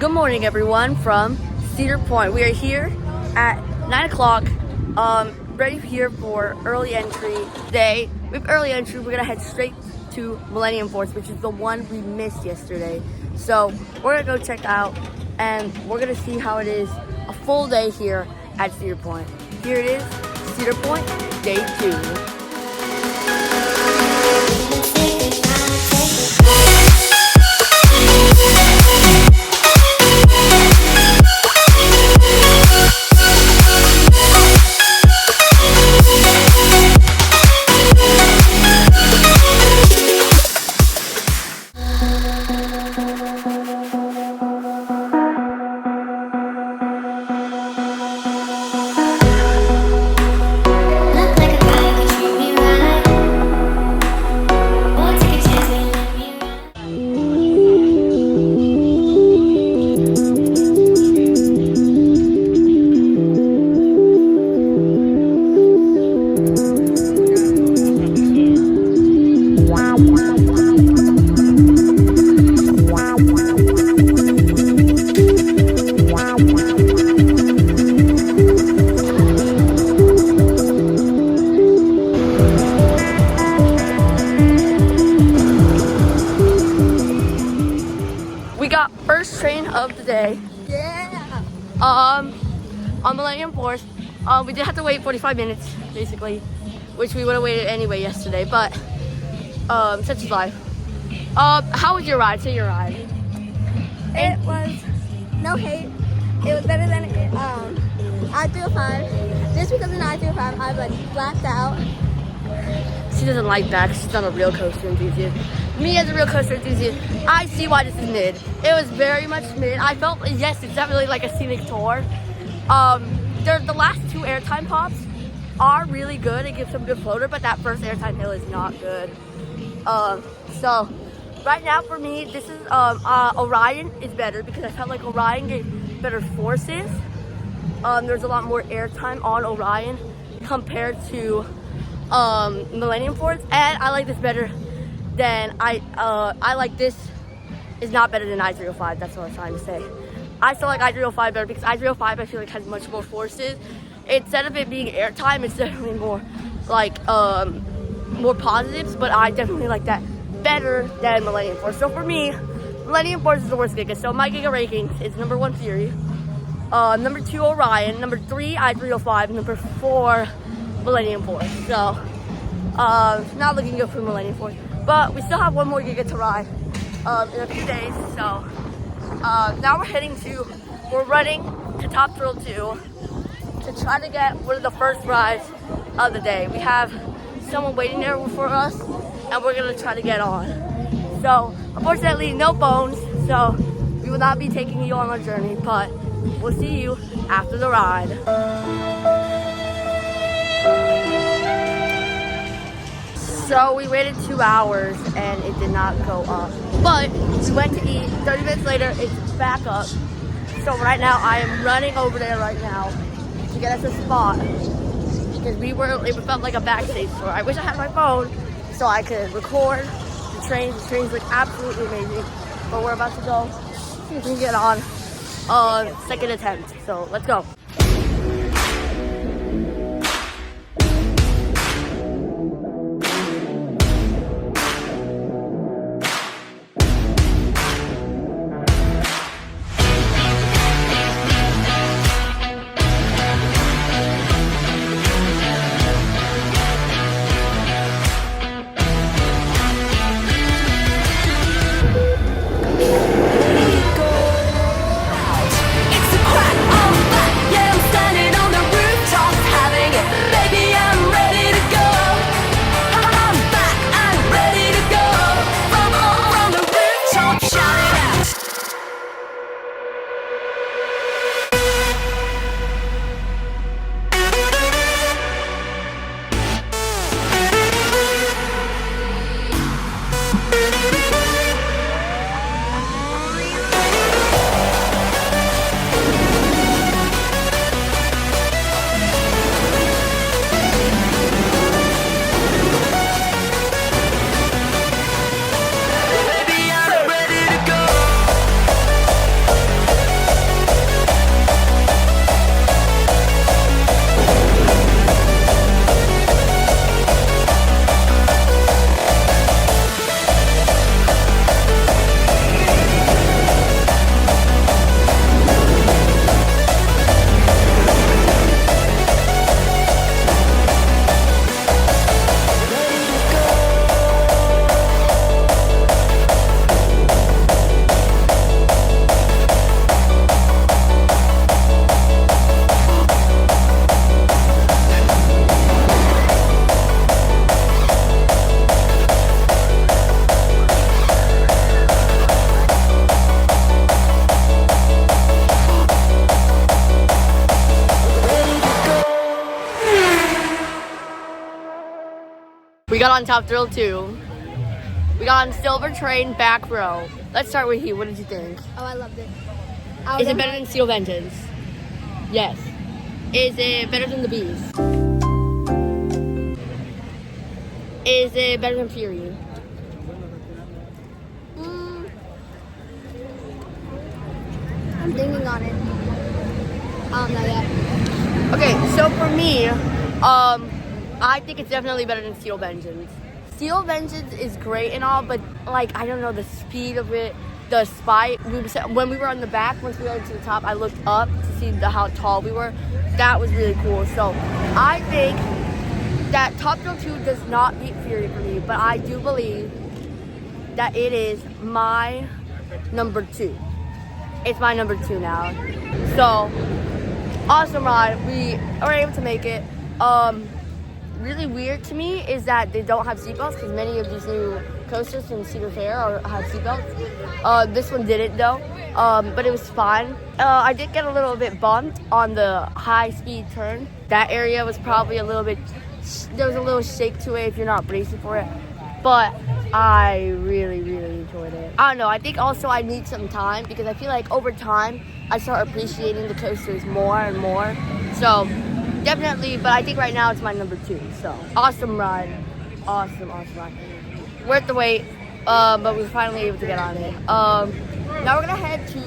Good morning, everyone, from Cedar Point. We are here at 9 o'clock, ready here for early entry day. We have early entry. We're gonna head straight to Millennium Force, which is the one we missed yesterday. So we're gonna go check out, and we're gonna see how it is a full day here at Cedar Point. Here it is, Cedar Point, day 2. First train of the day. Yeah. On Millennium Force. We did have to wait 45 minutes, basically, which we would have waited anyway yesterday, but such is life. How was your ride? Say your ride. It was no hate. It was better than I-305. Just because in I-305 I like blacked out. She doesn't like that 'cause she's not a real coaster enthusiast. Me as a real coaster enthusiast, I see why this is mid. It was very much mid. I felt, yes, it's definitely like a scenic tour. The last 2 airtime pops are really good. It gives some good floater, but that first airtime hill is not good. So right now for me, this is Orion is better because I felt like Orion gave better forces. There's a lot more airtime on Orion compared to Millennium Force, and I like this better than I like this is not better than I-305. That's what I'm trying to say. I still like I-305 better because I-305 I feel like has much more forces. Instead of it being airtime, it's definitely more like more positives, but I definitely like that better than Millennium Force. So for me, Millennium Force is the worst Giga. So my Giga rankings is number 1 Fury, number 2 Orion, number 3 I-305, number 4 Millennium Force. So not looking good for Millennium Force, but we still have 1 more Giga to ride in a few days. So now we're running to Top Thrill 2 to try to get one of the first rides of the day. We have someone waiting there for us, and we're gonna try to get on. So unfortunately, no bones, so we will not be taking you on our journey, but we'll see you after the ride. So we waited 2 hours and it did not go up. But we went to eat. 30 minutes later, it's back up. So right now, I am running over there right now to get us a spot. Because it felt like a backstage tour. I wish I had my phone so I could record the trains. The trains look absolutely amazing. But we're about to go see if we can get on second attempt. So let's go. It's the crack of back, yeah. got on Top Thrill 2. We got on Silver Train back row. Let's start with you. What did you think? Oh, I loved it. Is it better than Steel Vengeance? Yes. Is it better than the Bees? Is it better than Fury? I'm thinking on it. I don't know yet. Okay, so for me, I think it's definitely better than Steel Vengeance. Steel Vengeance is great and all, but like I don't know, the speed of it, the spike. When we were on the back, once we got to the top, I looked up to see how tall we were. That was really cool. So I think that Top Thrill 2 does not beat Fury for me, but I do believe that it is my number 2. It's my number 2 now. So awesome ride. We were able to make it. Really weird to me is that they don't have seatbelts because many of these new coasters from Cedar Fair have seatbelts. This one didn't though, but it was fine. I did get a little bit bumped on the high-speed turn. That area was probably a little bit, there was a little shake to it if you're not bracing for it, but I really enjoyed it. I don't know, I think also I need some time because I feel like over time I start appreciating the coasters more and more. So definitely, but I think right now it's my number 2. So awesome ride, awesome ride. Worth the wait, but we were finally able to get on it. Now we're gonna head to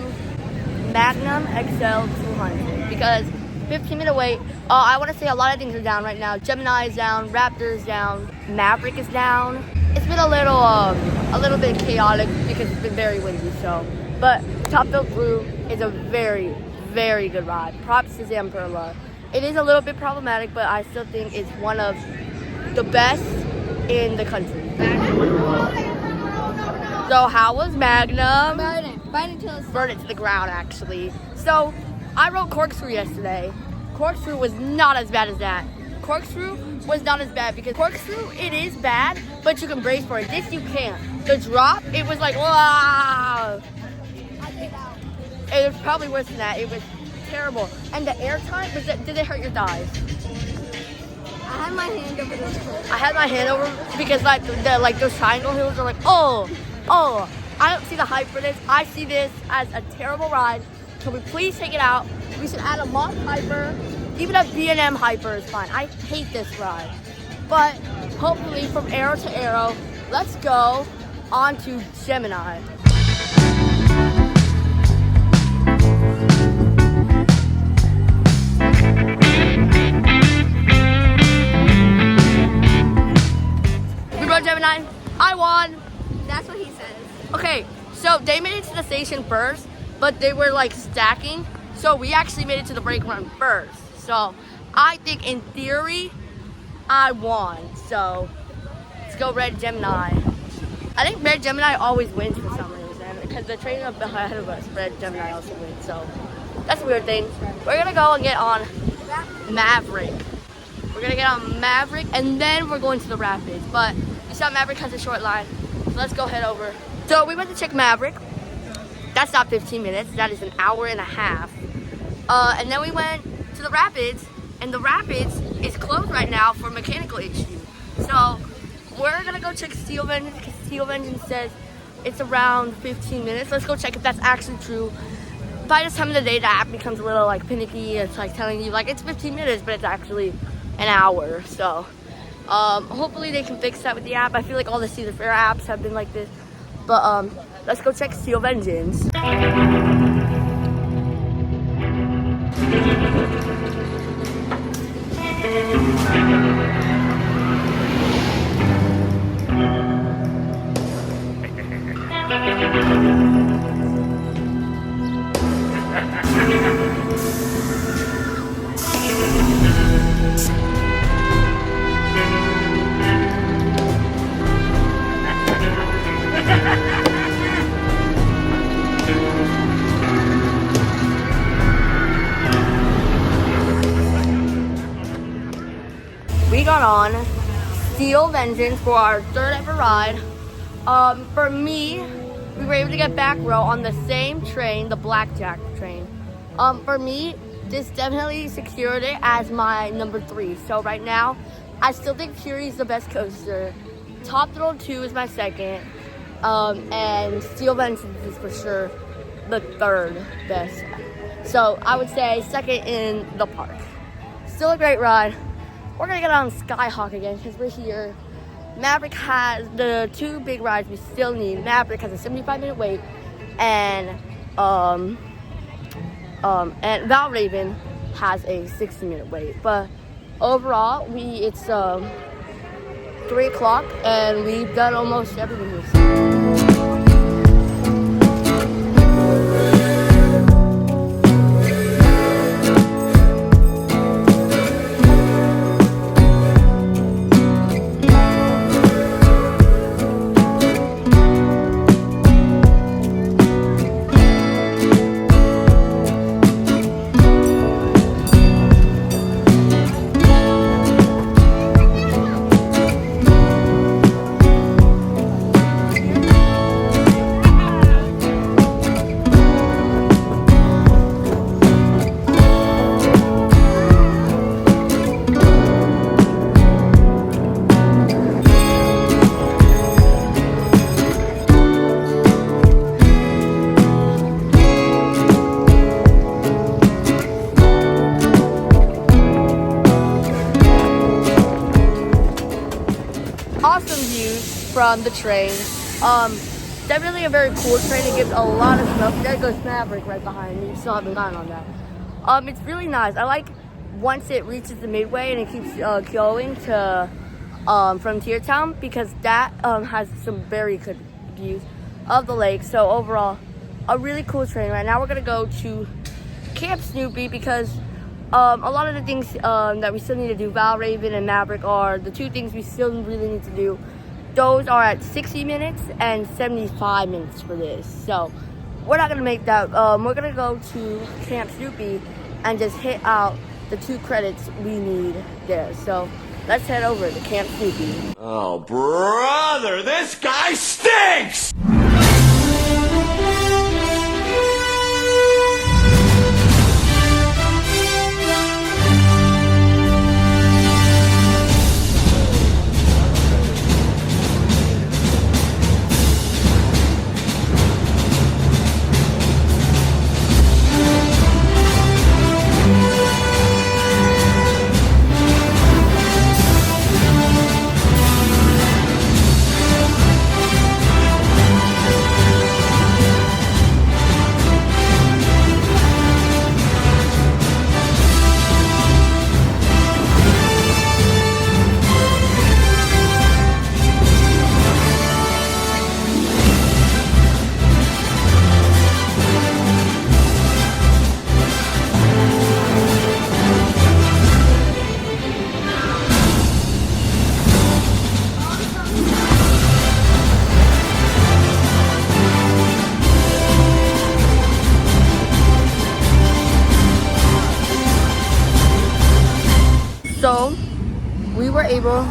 Magnum XL 200 because 15-minute wait. I want to say a lot of things are down right now. Gemini is down, Raptor is down, Maverick is down. It's been a little bit chaotic because it's been very windy. So, but Top Thrill 2 is a very good ride. Props to Zamperla. It is a little bit problematic, but I still think it's one of the best in the country. So how was Magnum? Burn it to the ground, actually. So I rode Corkscrew yesterday. Corkscrew was not as bad as that. Corkscrew was not as bad because Corkscrew, it is bad, but you can brace for it. This you can't. The drop, it was like, wow. It was probably worse than that. It was terrible. And the air time, did it hurt your thighs? I had my hand over this cliff. I had my hand over because like those triangle hills are like, oh. I don't see the hype for this. I see this as a terrible ride. Can we please take it out? We should add a mock hyper. Even a B&M hyper is fine. I hate this ride. But hopefully from arrow to arrow, let's go on to Gemini. We rode Gemini. I won. That's what he says. Okay, so they made it to the station first, but they were like stacking. So we actually made it to the brake run first. So I think in theory, I won. So let's go Red Gemini. I think Red Gemini always wins for some reason because the train up ahead of us, Red Gemini also wins. So that's a weird thing. We're gonna go and get on Maverick. We're gonna get on Maverick and then we're going to the Rapids. But you saw Maverick has a short line. So let's go head over. So we went to check Maverick. That's not 15 minutes. That is an hour and a half. And then we went to the Rapids, and the Rapids is closed right now for mechanical issue. So we're gonna go check Steel Vengeance because Steel Vengeance says it's around 15 minutes. Let's go check if that's actually true. By this time of the day, the app becomes a little like finicky. It's like telling you like it's 15 minutes, but it's actually an hour. So hopefully they can fix that with the app. I feel like all the Cedar Fair apps have been like this. But let's go check Steel Vengeance. We got on Steel Vengeance for our third ever ride. For me, we were able to get back row on the same train, the Blackjack train. For me, this definitely secured it as my number 3. So right now, I still think Fury's the best coaster. Top Thrill 2 is my second. And Steel Vengeance is for sure the third best. So I would say second in the park. Still a great ride. We're gonna get on Skyhawk again because we're here. Maverick has the two big rides we still need. Maverick has a 75-minute wait, and Valraven has a 60-minute wait. But overall, it's 3 o'clock, and we've done almost everything here. Awesome views from the train. Definitely a very cool train. It gives a lot of smoke. There goes Maverick right behind me. Still haven't gotten on that. It's really nice. I like once it reaches the midway and it keeps going to Frontier Town, because that has some very good views of the lake. So overall, a really cool train. Right now we're gonna go to Camp Snoopy because a lot of the things that we still need to do, Valraven and Maverick, are the two things we still really need to do. Those are at 60 minutes and 75 minutes for this. So we're not going to make that. We're going to go to Camp Snoopy and just hit out the 2 credits we need there. So let's head over to Camp Snoopy. Oh, brother, this guy stinks! So we were able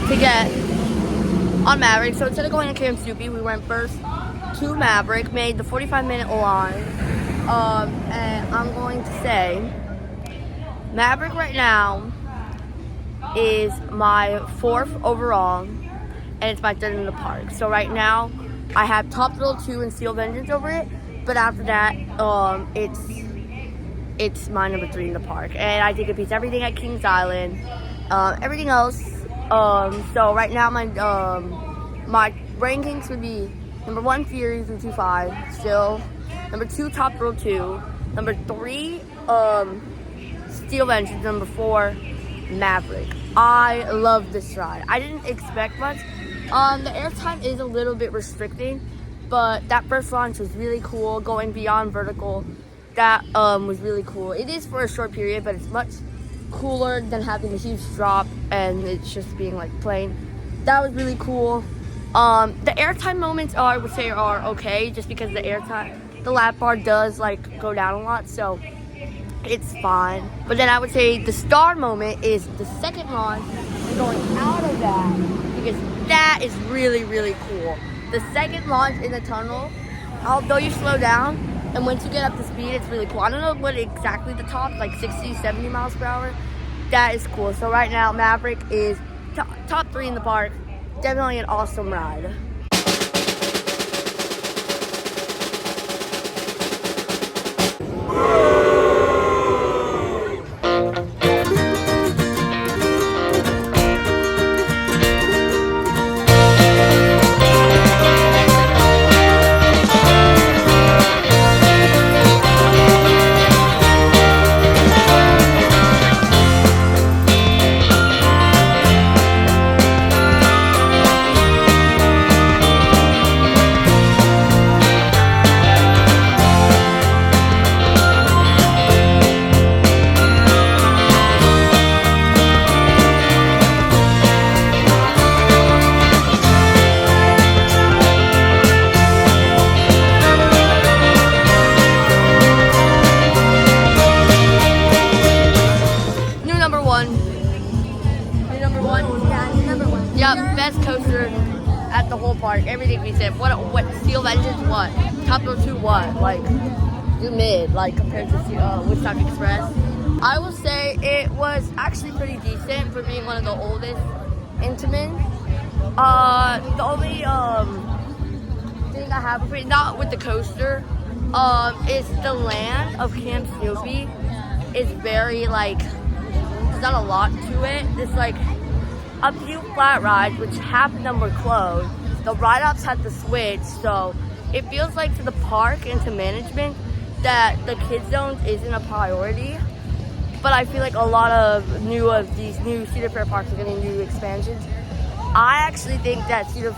to get on Maverick. So instead of going to Camp Snoopy, we went first to Maverick, made the 45-minute line. And I'm going to say Maverick right now is my 4th overall, and it's my 3rd in the park. So right now I have Top Thrill 2 and Steel Vengeance over it, but after that it's my number 3 in the park, and I think it beats everything at Kings Island, everything else. So right now my rankings would be number 1 Fury 325, still number 2 Top Thrill 2, number 3 Steel Vengeance, number 4 Maverick. I love this ride. I didn't expect much. The airtime is a little bit restricting, but that first launch was really cool. Going beyond vertical, that was really cool. It is for a short period, but it's much cooler than having a huge drop and it's just being like plain. That was really cool. The airtime moments I would say are okay, just because the lap bar does like go down a lot, so it's fine. But then I would say the star moment is the second launch and going out of that, because that is really, really cool. The second launch in the tunnel, although you slow down, and once you get up to speed, it's really cool. I don't know what exactly the top, like 60, 70 miles per hour. that is cool. So right now, Maverick is top 3 in the park. Definitely an awesome ride. Yep, best coaster at the whole park. Everything we said. What Steel Engines? What Top Thrill 2? What like you're mid like compared to Woodstock Express. I will say it was actually pretty decent for being one of the oldest Intamin. The only thing I have for it, not with the coaster, is the land of Camp Snoopy. It's very like there's not a lot to it. It's like a few flat rides, which half of them were closed. The ride-ups had to switch, so it feels like to the park and to management that the kids zones isn't a priority. But I feel like a lot of these new Cedar Fair parks are getting new expansions. I actually think that Cedar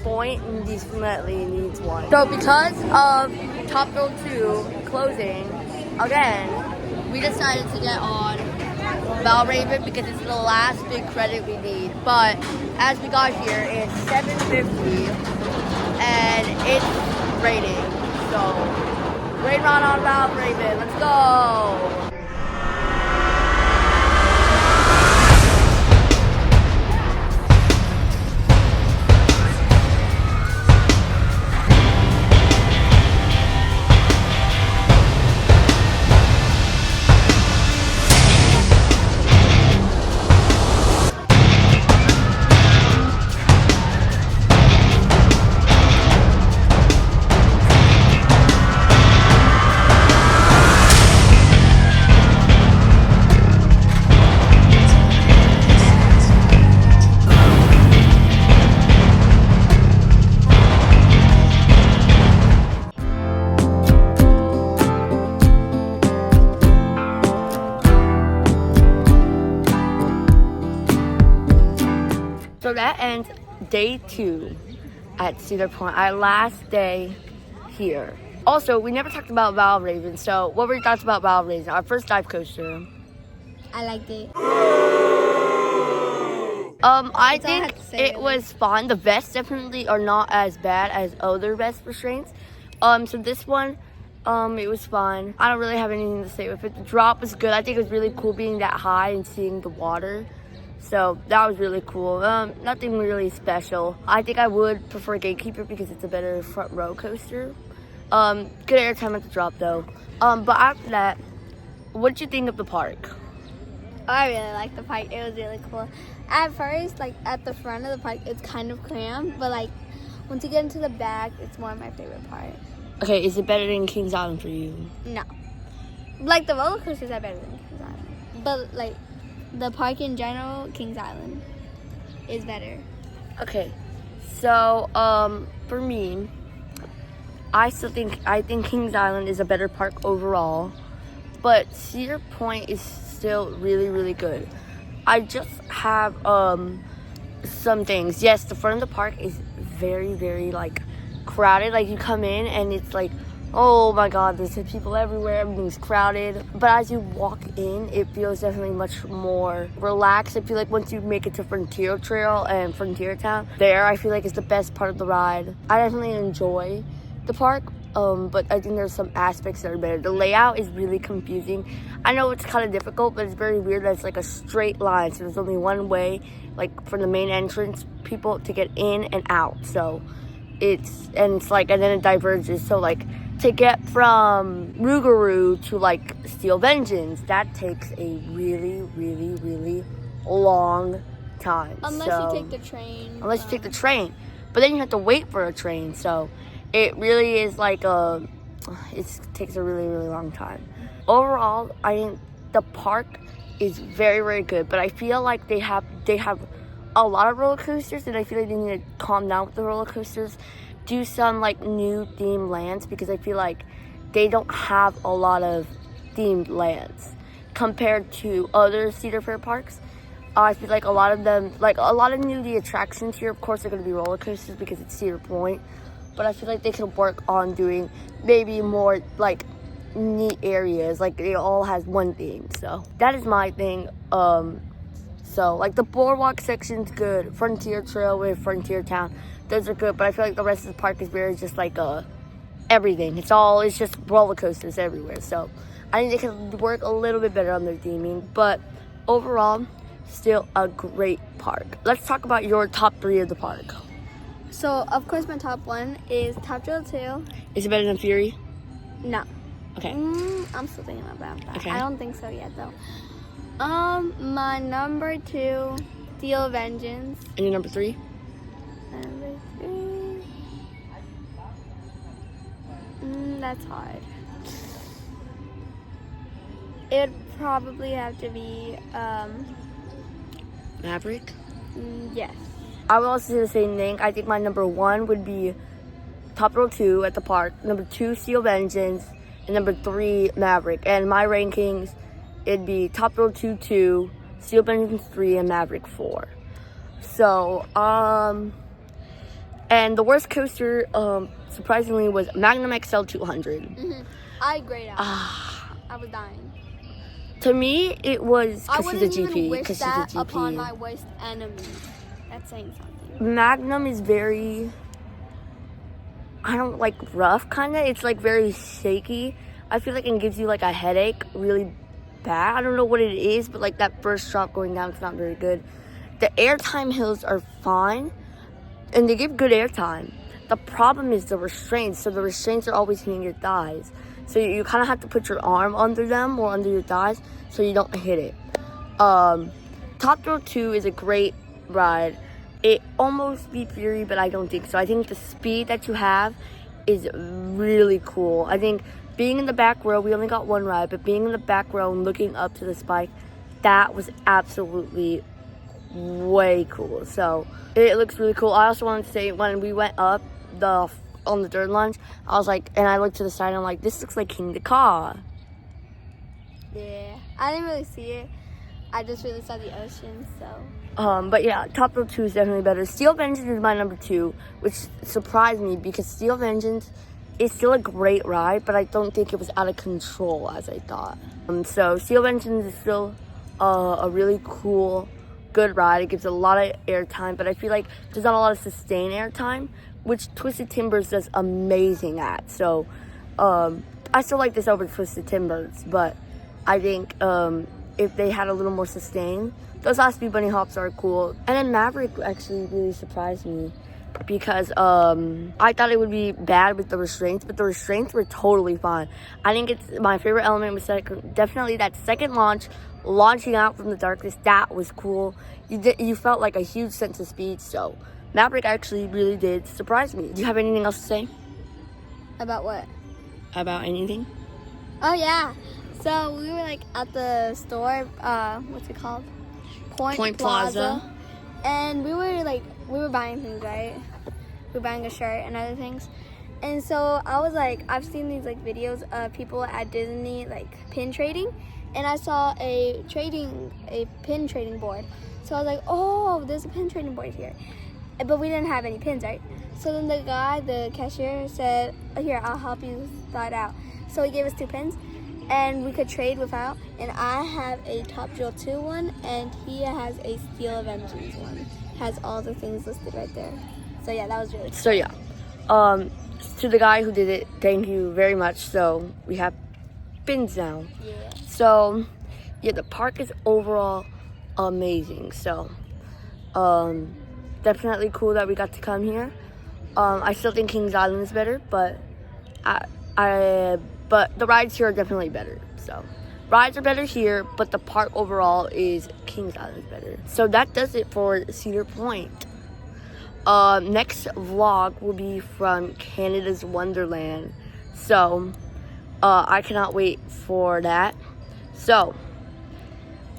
Point definitely needs one. So because of Top Thrill 2 closing again, we decided to get on Valraven because it's the last big credit we need. But as we got here, it's 7:50 and it's raining. So rain run on Valraven. Let's go. So that ends day 2 at Cedar Point, our last day here. Also, we never talked about Valraven, so what were your thoughts about Valraven, our first dive coaster? I liked it. I think it was fun. The vests definitely are not as bad as other vest restraints. So this one, it was fun. I don't really have anything to say with it. The drop was good. I think it was really cool being that high and seeing the water. So that was really cool. Nothing really special. I think I would prefer Gatekeeper because it's a better front row coaster. Good airtime at the drop though. But after that, what did you think of the park? I really liked the park. It was really cool. At first, like at the front of the park, it's kind of cramped, but like once you get into the back, it's more my favorite part. Okay, is it better than Kings Island for you? No. Like the roller coasters are better than Kings Island. But like the park in general, Kings Island is better. Okay, so for me, I think Kings Island is a better park overall, but Cedar Point is still really, really good. I just have some things. Yes, the front of the park is very, very like crowded. Like you come in and it's like, oh my god, there's people everywhere, everything's crowded. But as you walk in, it feels definitely much more relaxed. I feel like once you make it to Frontier Trail and Frontier Town, there I feel like is the best part of the ride. I definitely enjoy the park, but I think there's some aspects that are better. The layout is really confusing. I know it's kind of difficult, but it's very weird that it's like a straight line. So there's only one way, like from the main entrance, people to get in and out. So and then it diverges. So like to get from Rougarou to like Steel Vengeance, that takes a really, really, really long time. Unless you take the train. Unless you take the train. But then you have to wait for a train. So it really is like it takes a really, really long time. Overall, I think the park is very, very good. But I feel like they have a lot of roller coasters, and I feel like they need to calm down with the roller coasters. Do some like new themed lands, because I feel like they don't have a lot of themed lands compared to other Cedar Fair parks. I feel like a lot of them, like a lot of the attractions here, of course, are going to be roller coasters because it's Cedar Point. But I feel like they could work on doing maybe more like neat areas, like it all has one theme. So that is my thing. So like the boardwalk section's good, Frontier Trail with Frontier Town, those are good. But I feel like the rest of the park is very just like everything. It's just roller coasters everywhere. So I think they could work a little bit better on their theming. But overall, still a great park. Let's talk about your top 3 of the park. So, of course, my top 1 is Top Thrill 2. Is it better than Fury? No. Okay. I'm still thinking about that. Okay. I don't think so yet, though. My number 2, Steel Vengeance. And your number 3? Number 3. That's hard. It would probably have to be, Maverick? yes. I would also say the same thing. I think my number 1 would be Top Thrill 2 at the park. Number 2, Steel Vengeance. And number 3, Maverick. And my rankings, it'd be Top Thrill 2, 2, Steel Vengeance 3, and Maverick 4. So, and the worst coaster, surprisingly, was Magnum XL 200. I grayed out. I was dying. To me, it was I because she's a wouldn't even GP. wish Because she's a that GP. upon my worst enemy. That's saying something. Magnum is very, I don't like rough kind of. It's like very shaky. I feel like it gives you like a headache really bad. I don't know what it is, but like that first drop going down, it's not very good. The airtime hills are fine, and they give good airtime. The problem is the restraints. So the restraints are always hitting your thighs. So you kind of have to put your arm under them or under your thighs so you don't hit it. Top Thrill 2 is a great ride. It almost beat Fury, but I don't think so. I think the speed that you have is really cool. I think being in the back row, we only got 1 ride, but being in the back row and looking up to the spike, that was absolutely way cool. So it looks really cool. I also wanted to say, when we went up on the third launch, I was like, and I looked to the side and I'm like, this looks like King Ka. Yeah. I didn't really see it. I just really saw the ocean, so. But yeah, Top Thrill 2 is definitely better. Steel Vengeance is my number 2, which surprised me because Steel Vengeance is still a great ride, but I don't think it was out of control as I thought. So Steel Vengeance is still a really cool, good ride. It gives a lot of airtime, but I feel like there's not a lot of sustained airtime, which Twisted Timbers does amazing at. So I still like this over Twisted Timbers, but I think if they had a little more sustain, those last few bunny hops are cool. And then Maverick actually really surprised me because I thought it would be bad with the restraints, but the restraints were totally fine. I think it's my favorite element was definitely that second launching out from the darkness. That was cool. You felt like a huge sense of speed. So Maverick actually really did surprise me. Do you have anything else to say? About what? About anything? Oh, yeah. So we were like at the store, what's it called? Point Plaza. And we were buying things, right? We were buying a shirt and other things. And so I was like, I've seen these like videos of people at Disney like pin trading. And I saw a pin trading board. So I was like, oh, there's a pin trading board here. But we didn't have any pins, right? So then the cashier said, here, I'll help you thaw it out. So he gave us 2 pins. And we could trade without. And I have a Top Thrill 2 one, and he has a Steel Vengeance one. Has all the things listed right there. So yeah, that was really cool. So yeah, to the guy who did it, thank you very much. So we have pins now. Yeah. So yeah, the park is overall amazing. So definitely cool that we got to come here. I still think Kings Island is better, but But the rides here are definitely better. So rides are better here, but the park overall is Kings Island better. So that does it for Cedar Point. Next vlog will be from Canada's Wonderland. So I cannot wait for that. So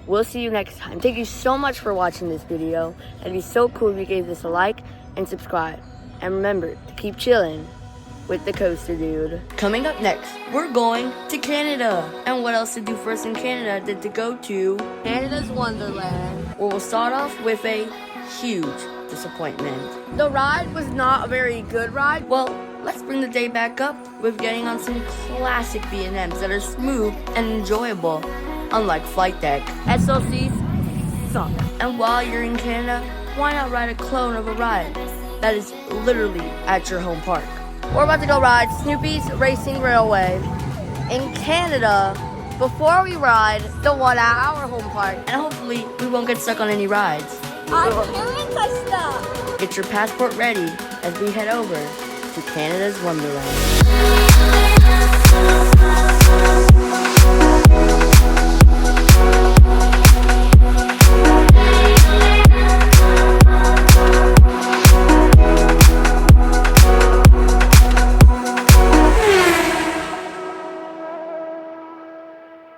we'll see you next time. Thank you so much for watching this video. It'd be so cool if you gave this a like and subscribe. And remember to keep chilling with the Coaster Dude. Coming up next, we're going to Canada. And what else to do for us in Canada than to go to Canada's Wonderland, where we'll start off with a huge disappointment. The ride was not a very good ride. Well, let's bring the day back up with getting on some classic B&Ms that are smooth and enjoyable, unlike Flight Deck. SLCs suck. And while you're in Canada, why not ride a clone of a ride that is literally at your home park? We're about to go ride Snoopy's Racing Railway in Canada before we ride the one at our home park. And hopefully we won't get stuck on any rides. I'm feeling my stuff. Get your passport ready as we head over to Canada's Wonderland.